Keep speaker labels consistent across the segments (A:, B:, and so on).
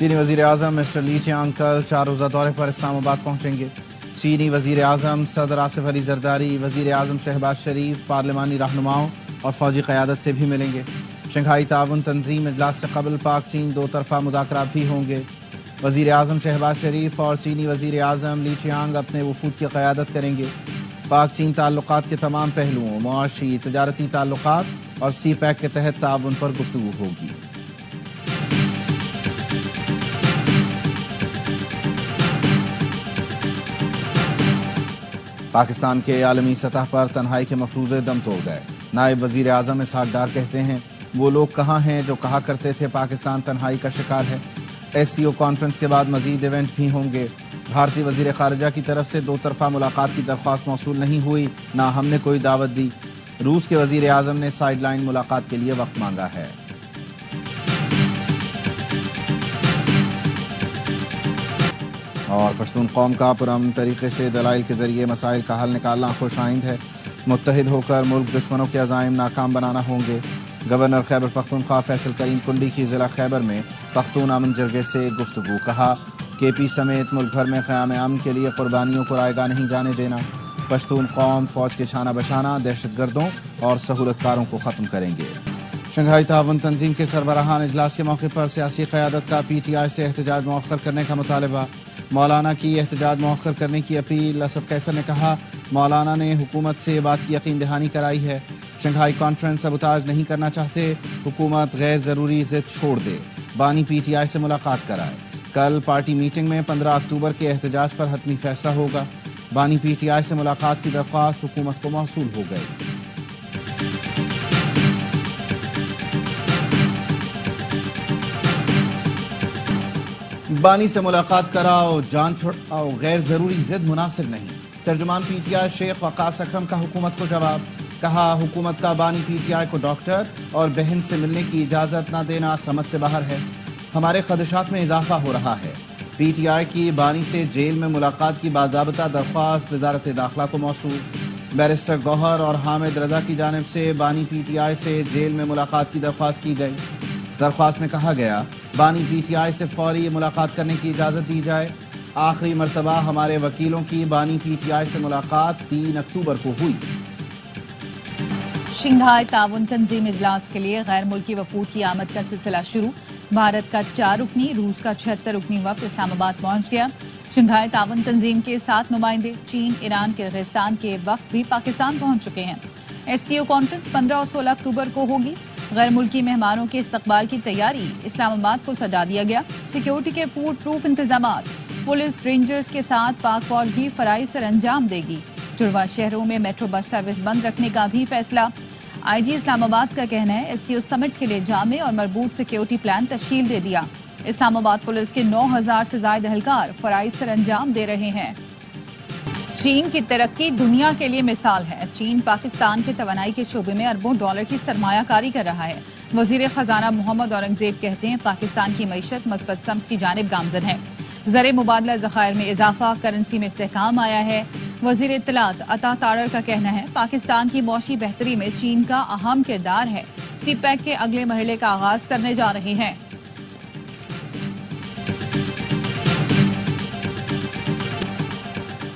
A: چینی وزیر اعظم مسٹر لی چیانگ کل 4 روزہ دورے پر اسلام آباد پہنچیں گے۔ چینی وزیر اعظم صدر آصف علی زرداری، وزیر اعظم شہباز شریف، پارلیمانی رہنماؤں اور فوجی قیادت سے بھی ملیں گے۔ شنگھائی تعاون تنظیم اجلاس سے قبل پاک چین 2 طرفہ مذاکرات بھی ہوں گے۔ وزیر اعظم شہباز شریف اور چینی وزیر اعظم لی چیانگ اپنے وفود کی قیادت کریں گے۔ پاک چین تعلقات کے تمام پہلوؤں، معاشی، تجارتی تعلقات اور سی پیک کے تحت تعاون پر گفتگو ہوگی۔ پاکستان کے عالمی سطح پر تنہائی کے مفروضے دم توڑ گئے۔ نائب وزیر اعظم اسحاق ڈار کہتے ہیں وہ لوگ کہاں ہیں جو کہا کرتے تھے پاکستان تنہائی کا شکار ہے۔ ایس سی او کانفرنس کے بعد مزید ایونٹ بھی ہوں گے۔ بھارتی وزیر خارجہ کی طرف سے 2 طرفہ ملاقات کی درخواست موصول نہیں ہوئی، نہ ہم نے کوئی دعوت دی۔ روس کے وزیر اعظم نے سائیڈ لائن ملاقات کے لیے وقت مانگا ہے۔ اور پشتون قوم کا پرامن طریقے سے دلائل کے ذریعے مسائل کا حل نکالنا خوش آئند ہے۔ متحد ہو کر ملک دشمنوں کے عزائم ناکام بنانا ہوں گے۔ گورنر خیبر پختونخوا فیصل کریم کنڈی کی ضلع خیبر میں پختون امن جرگے سے گفتگو، کہا کے پی سمیت ملک بھر میں قیام امن کے لیے قربانیوں کو رائیگاں نہیں جانے دینا۔ پشتون قوم فوج کے شانہ بشانہ دہشت گردوں اور سہولت کاروں کو ختم کریں گے۔ شنگھائی تعاون تنظیم کے سربراہان اجلاس کے موقع پر سیاسی قیادت کا پی ٹی آئی سے احتجاج مؤخر کرنے کا مطالبہ۔ مولانا کی احتجاج مؤخر کرنے کی اپیل۔ اسد قیصر نے کہا مولانا نے حکومت سے بات کی یقین دہانی کرائی ہے۔ شنگھائی کانفرنس سبوتاژ نہیں کرنا چاہتے، حکومت غیر ضروری ضد چھوڑ دے، بانی پی ٹی آئی سے ملاقات کرائے۔ کل پارٹی میٹنگ میں 15 اکتوبر کے احتجاج پر حتمی فیصلہ ہوگا۔ بانی پی ٹی آئی سے ملاقات کی درخواست حکومت کو موصول ہو گئی۔ بانی سے ملاقات کراؤ، جان چھڑاؤ، غیر ضروری ضد مناسب نہیں۔ ترجمان پی ٹی آئی شیخ وقاص اکرم کا حکومت کو جواب، کہا حکومت کا بانی پی ٹی آئی کو ڈاکٹر اور بہن سے ملنے کی اجازت نہ دینا سمجھ سے باہر ہے۔ ہمارے خدشات میں اضافہ ہو رہا ہے۔ پی ٹی آئی کی بانی سے جیل میں ملاقات کی باضابطہ درخواست وزارت داخلہ کو موصول۔ بیرسٹر گوہر اور حامد رضا کی جانب سے بانی پی ٹی آئی سے جیل میں ملاقات کی درخواست کی گئی۔ درخواست میں کہا گیا بانی پی ٹی آئی سے فوری ملاقات کرنے کی اجازت دی جائے۔ آخری مرتبہ ہمارے وکیلوں کی بانی پی ٹی آئی سے ملاقات 3 اکتوبر کو ہوئی۔
B: شنگھائی تعاون تنظیم اجلاس کے لیے غیر ملکی وفود کی آمد کا سلسلہ شروع۔ بھارت کا 4 رکنی، روس کا 76 رکنی وفد اسلام آباد پہنچ گیا۔ شنگھائی تعاون تنظیم کے 7 نمائندے، چین، ایران، کرغزستان کے وفد بھی پاکستان پہنچ چکے ہیں۔ ایس سی او کانفرنس 15 اور 16 اکتوبر کو ہوگی۔ غیر ملکی مہمانوں کے استقبال کی تیاری، اسلام آباد کو سجا دیا گیا۔ سیکیورٹی کے فول پروف انتظامات، پولیس رینجرز کے ساتھ پاک فوج بھی فرائض سر انجام دے گی۔ جڑواں شہروں میں میٹرو بس سروس بند رکھنے کا بھی فیصلہ۔ آئی جی اسلام آباد کا کہنا ہے ایس سی او سمٹ کے لیے جامع اور مربوط سیکیورٹی پلان تشکیل دے دیا۔ اسلام آباد پولیس کے 9000 سے زائد اہلکار فرائض سر انجام دے رہے ہیں۔ چین کی ترقی دنیا کے لیے مثال ہے۔ چین پاکستان کے توانائی کے شعبے میں اربوں ڈالر کی سرمایہ کاری کر رہا ہے۔ وزیر خزانہ محمد اورنگزیب کہتے ہیں پاکستان کی معیشت مثبت سمت کی جانب گامزن ہے۔ زر مبادلہ ذخائر میں اضافہ، کرنسی میں استحکام آیا ہے۔ وزیر اطلاعات عطا تارڑ کا کہنا ہے پاکستان کی معاشی بہتری میں چین کا اہم کردار ہے۔ سی پیک کے اگلے مرحلے کا آغاز کرنے جا رہے ہیں۔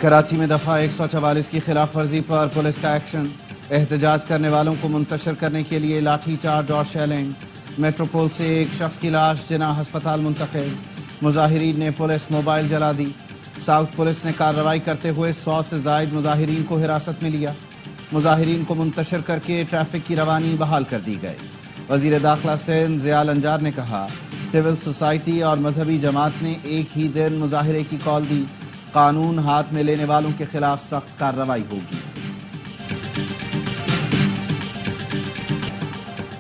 A: کراچی میں دفعہ 144 کی خلاف ورزی پر پولیس کا ایکشن۔ احتجاج کرنے والوں کو منتشر کرنے کے لیے لاٹھی چارج اور شیلنگ۔ میٹروپول سے ایک شخص کی لاش جناح ہسپتال منتقل۔ مظاہرین نے پولیس موبائل جلا دی۔ ساؤتھ پولیس نے کارروائی کرتے ہوئے 100 سے زائد مظاہرین کو حراست میں لیا۔ مظاہرین کو منتشر کر کے ٹریفک کی روانی بحال کر دی گئی۔ وزیر داخلہ سندھ ضیاء الانجار نے کہا سول سوسائٹی اور مذہبی جماعت نے ایک ہی دن مظاہرے کی کال دی، قانون ہاتھ میں لینے والوں کے خلاف سخت کارروائی ہوگی۔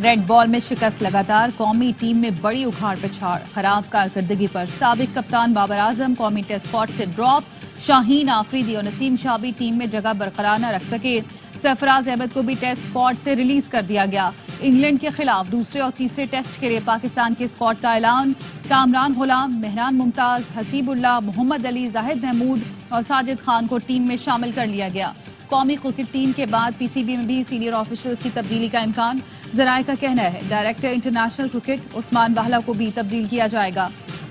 B: ریڈ بال میں شکست لگاتار، قومی ٹیم میں بڑی اکھاڑ پچھاڑ، خراب کارکردگی پر سابق کپتان بابر اعظم قومی ٹیسٹ اسکواڈ سے ڈراپ۔ شاہین آفریدی اور نسیم شاہ بھی ٹیم میں جگہ برقرار نہ رکھ سکے۔ سرفراز احمد کو بھی ٹیسٹ اسکواڈ سے ریلیز کر دیا گیا۔ انگلینڈ کے خلاف دوسرے اور تیسرے ٹیسٹ کے لیے پاکستان کے اسکواڈ کا اعلان۔ کامران غلام، مہران ممتاز، حسیب اللہ، محمد علی، زاہد محمود اور ساجد خان کو ٹیم میں شامل کر لیا گیا۔ قومی کرکٹ ٹیم کے بعد پی سی بی میں بھی سینئر آفیشلز کی تبدیلی کا امکان۔ ذرائع کا کہنا ہے ڈائریکٹر انٹرنیشنل کرکٹ عثمان واہلا کو بھی تبدیل کیا جائے گا۔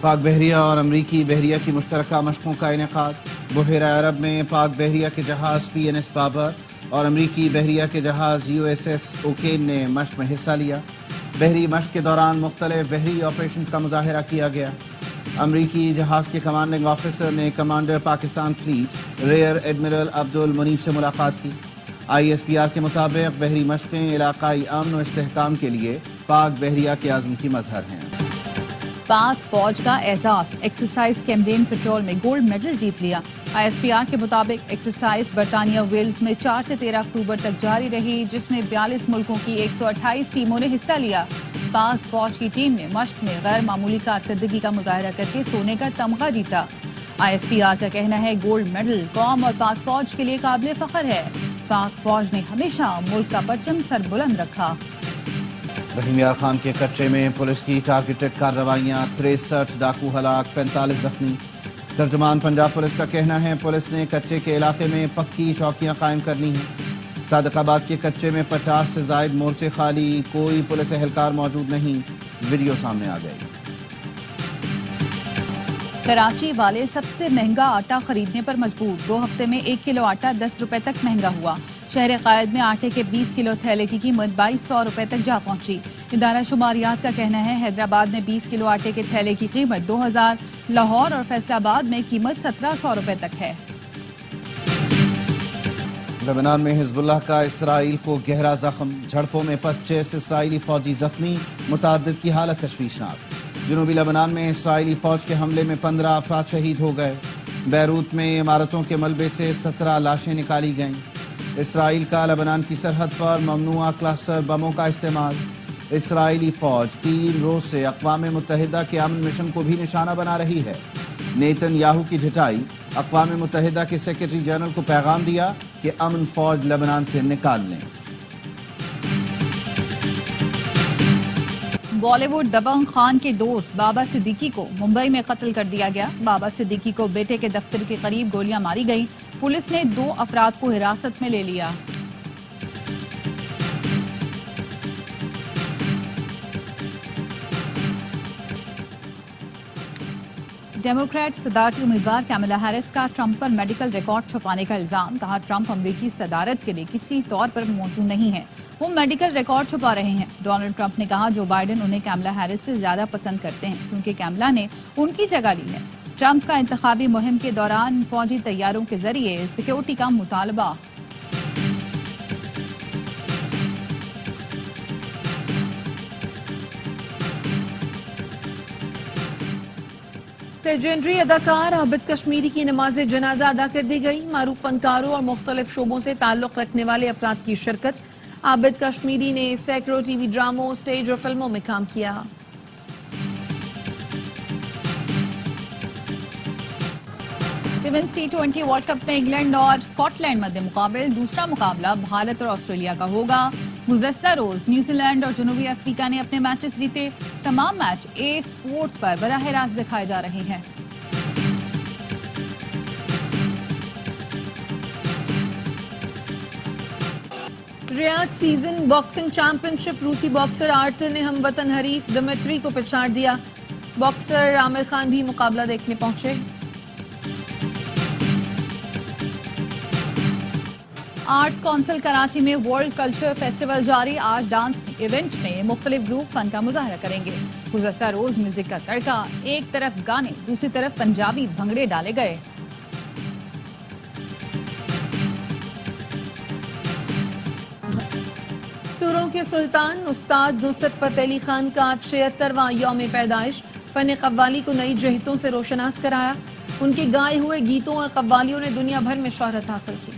A: پاک بحریہ اور امریکی بحریہ کی مشترکہ مشقوں کا انعقاد۔ بحیرہ عرب میں پاک بحریہ کے جہاز PNS بابر اور امریکی بحریہ کے جہاز USS اوکین نے مشق میں حصہ لیا۔ بحری مشق کے دوران مختلف بحری آپریشنز کا مظاہرہ کیا گیا۔ امریکی جہاز کے کمانڈنگ آفیسر نے commander Pakistan fleet rear admiral Abdul Muneeb سے ملاقات کی۔ ISPR کے مطابق بحری مشقیں علاقائی امن و استحکام کے لیے پاک بحریہ کے عزم کی مظہر ہیں۔
B: پاک فوج کا اعزاز، ایکسرسائز کیمرین پیٹرول میں گولڈ میڈل جیت لیا۔ ISPR کے مطابق ایکسرسائز برطانیہ ویلز میں 4 سے 13 اکتوبر تک جاری رہی، جس میں 42 ملکوں کی 128 ٹیموں نے حصہ لیا۔ پاک فوج کی ٹیم نے مشق میں غیر معمولی کارکردگی کا مظاہرہ کر کے سونے کا تمغہ جیتا۔ ISPR کا کہنا ہے گولڈ میڈل قوم اور پاک فوج کے لیے قابل فخر ہے۔ پاک فوج نے ہمیشہ ملک کا پرچم سر بلند رکھا۔
A: رحیم یار خان کے کچے میں پولیس کی ٹارگیٹڈ کارروائیاں، 63 ڈاکو ہلاک، 45 زخمی۔ ترجمان پنجاب پولیس کا کہنا ہے پولیس نے کچے کے علاقے میں پکی چوکیاں قائم کرنی ہیں۔ صادق آباد کے کچے میں 50 سے زائد مورچے خالی، کوئی پولیس اہلکار موجود نہیں، ویڈیو سامنے آ گئی۔
B: کراچی والے سب سے مہنگا آٹا خریدنے پر مجبور، 2 ہفتے میں 1 کلو آٹا 10 روپے تک مہنگا ہوا۔ شہر قائد میں آٹے کے 20 کلو تھیلے کی قیمت 2200 روپے تک جا پہنچی۔ ادارہ شماریات کا کہنا ہے حیدرآباد میں 20 کلو آٹے کے تھیلے کی قیمت 2000، لاہور اور فیصل آباد میں قیمت 1700 روپے تک ہے۔
A: لبنان میں حزب اللہ کا اسرائیل کو گہرا زخم، جھڑپوں میں 25 اسرائیلی فوجی زخمی، متعدد کی حالت تشویشناک۔ جنوبی لبنان میں اسرائیلی فوج کے حملے میں 15 افراد شہید ہو گئے۔ بیروت میں عمارتوں کے ملبے سے 17 لاشیں نکالی گئیں۔ اسرائیل کا لبنان کی سرحد پر ممنوعہ کلسٹر بموں کا استعمال۔ اسرائیلی فوج 3 روز سے اقوام متحدہ کے امن مشن کو بھی نشانہ بنا رہی ہے۔ نیتن یاہو کی جھٹائی، اقوام متحدہ کے سیکرٹری جنرل کو پیغام دیا کہ امن فوج لبنان سے نکال لیں۔
B: بالی ووڈ دبنگ خان کے دوست بابا صدیقی کو ممبئی میں قتل کر دیا گیا۔ بابا صدیقی کو بیٹے کے دفتر کے قریب گولیاں ماری گئیں۔ پولیس نے 2 افراد کو حراست میں لے لیا۔ ڈیموکریٹ صدارتی امیدوار کیملا ہیرس کا ٹرمپ پر میڈیکل ریکارڈ چھپانے کا الزام، کہا ٹرمپ امریکی صدارت کے لیے کسی طور پر موزوں نہیں ہے، وہ میڈیکل ریکارڈ چھپا رہے ہیں۔ ڈونلڈ ٹرمپ نے کہا جو بائیڈن انہیں کیملا ہیرس سے زیادہ پسند کرتے ہیں کیونکہ کیملا نے ان کی جگہ لی ہے۔ ٹرمپ کا انتخابی مہم کے دوران فوجی طیاروں کے ذریعے سیکیورٹی کا مطالبہ۔ لیجنڈری اداکار عابد کشمیری کی نماز جنازہ ادا کر دی گئی۔ معروف فنکاروں اور مختلف شعبوں سے تعلق رکھنے والے افراد کی شرکت۔ عابد کشمیری نے سینکڑوں ٹی وی ڈراموں، سٹیج اور فلموں میں کام کیا۔ ویمنز T20 ورلڈ کپ میں انگلینڈ اور اسکاٹ لینڈ مد مقابل، دوسرا مقابلہ بھارت اور آسٹریلیا کا ہوگا۔ گزشتہ روز نیوزی لینڈ اور جنوبی افریقہ نے اپنے میچز جیتے۔ تمام میچ اسپورٹس پر براہ راست دکھائے جا رہے ہیں۔ ریاض سیزن باکسنگ چیمپئن شپ، روسی باکسر آرتر نے ہم وطن حریف دمتری کو پچھاڑ دیا۔ باکسر عامر خان بھی مقابلہ دیکھنے پہنچے۔ آرٹس کونسل کراچی میں ورلڈ کلچر فیسٹیول جاری۔ آج ڈانس ایونٹ میں مختلف گروپ فن کا مظاہرہ کریں گے۔ گزشتہ روز میوزک کا تڑکا، ایک طرف گانے دوسری طرف پنجابی بھنگڑے ڈالے گئے۔ سروں کے سلطان استاد نصرت فتح علی خان کا 76واں یوم پیدائش، فن قوالی کو نئی جہتوں سے روشناس کرایا۔ ان کے گائے ہوئے گیتوں اور قوالیوں نے دنیا بھر میں شہرت حاصل کی۔